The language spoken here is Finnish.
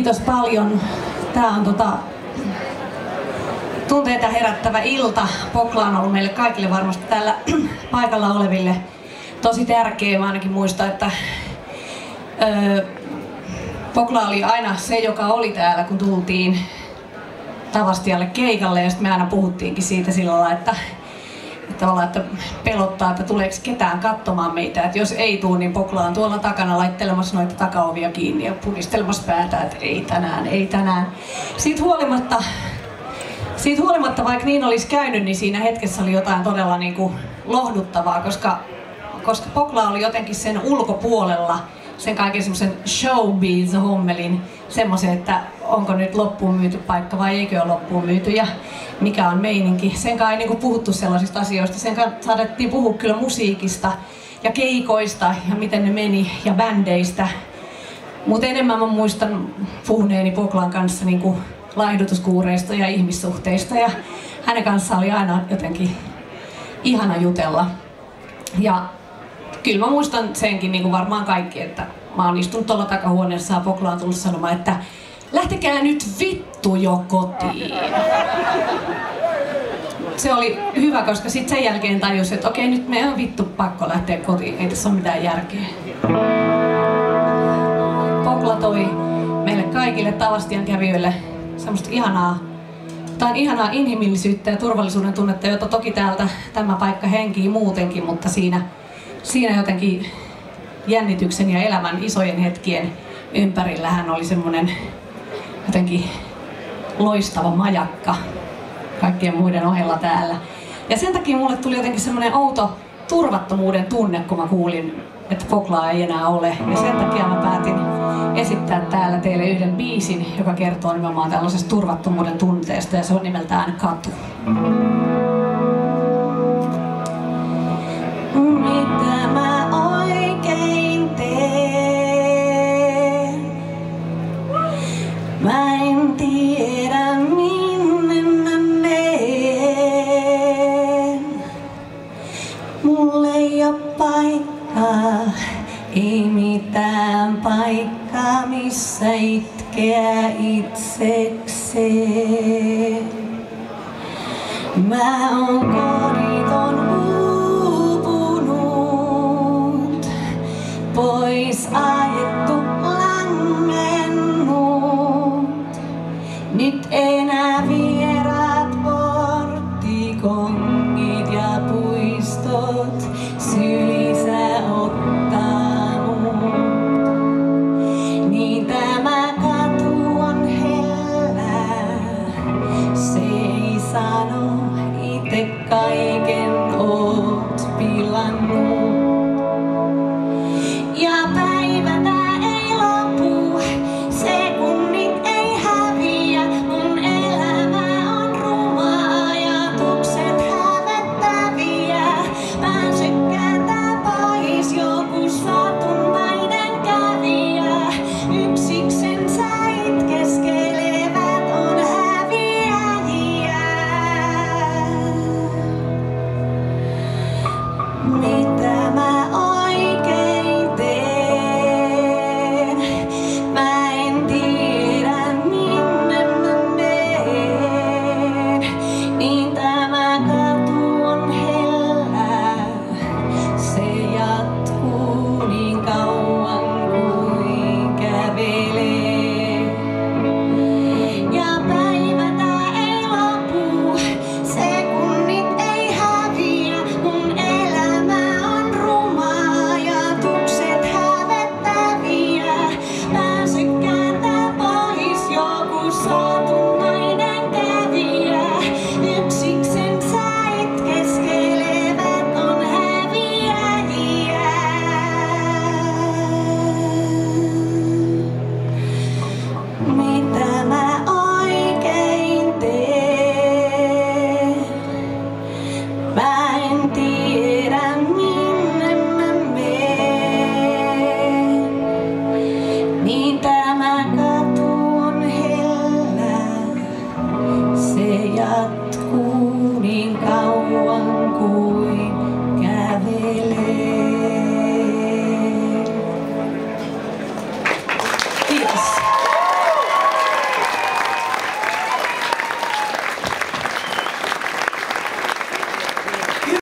Kiitos paljon. Tää on tunteita herättävä ilta. Pokla on ollut meille kaikille varmasti täällä paikalla oleville tosi tärkeä. Mä ainakin muistan, että Pokla oli aina se, joka oli täällä, kun tultiin Tavastialle keikalle, ja sitten me aina puhuttiinkin siitä sillä lailla, että pelottaa, että tuleeko ketään katsomaan meitä, että jos ei tule, niin Pokla on tuolla takana laittelemassa noita takaovia kiinni ja pudistelemassa päätä, että ei tänään, ei tänään. Siitä huolimatta, vaikka niin olisi käynyt, niin siinä hetkessä oli jotain todella niin kuin lohduttavaa, koska Pokla oli jotenkin sen ulkopuolella, sen kaiken semmoisen showbiz-hommelin, semmoisen, että onko nyt loppuun myyty paikka vai eikö ole loppuun myyty ja mikä on meininki. Sen kanssa ei niinku puhuttu sellaisista asioista, sen kanssa saatettiin puhua kyllä musiikista ja keikoista ja miten ne meni ja bändeistä. Mutta enemmän mä muistan puhuneeni Poklan kanssa niinku laihdutuskuureista ja ihmissuhteista ja hänen kanssaan oli aina jotenkin ihana jutella. Ja kyllä mä muistan senkin, niin kuin varmaan kaikki, että mä oon istunut tuolla takahuoneessa ja Pokla on tullut sanomaan, että lähtekää nyt vittu jo kotiin. Se oli hyvä, koska sitten sen jälkeen tajus, että okei, nyt meidän on vittu pakko lähteä kotiin, ei tässä ole mitään järkeä. Pokla toi meille kaikille Tavastian kävijöille semmoista ihanaa inhimillisyyttä ja turvallisuuden tunnetta, jota toki täältä tämä paikka henkii muutenkin, mutta siinä jotenkin jännityksen ja elämän isojen hetkien ympärillähän oli semmoinen jotenkin loistava majakka kaikkien muiden ohella täällä. Ja sen takia mulle tuli jotenkin semmoinen outo turvattomuuden tunne, kun mä kuulin, että Poklaa ei enää ole. Ja sen takia mä päätin esittää täällä teille yhden biisin, joka kertoo nimenomaan tällaisesta turvattomuuden tunteesta, ja se on nimeltään Katu. Mitä mä oikein teen? Mä en tiedä minne mä menen. Mulle ei oo paikkaa, ei mitään paikkaa, missä itkeä itsekseen. Mä oon koditon uupunut, pois ajettu langennut. Nyt enää vieraat porttikongit ja puistot sylisä ottanut. Niin tämä katu on hellä, se ei sano itse kaiken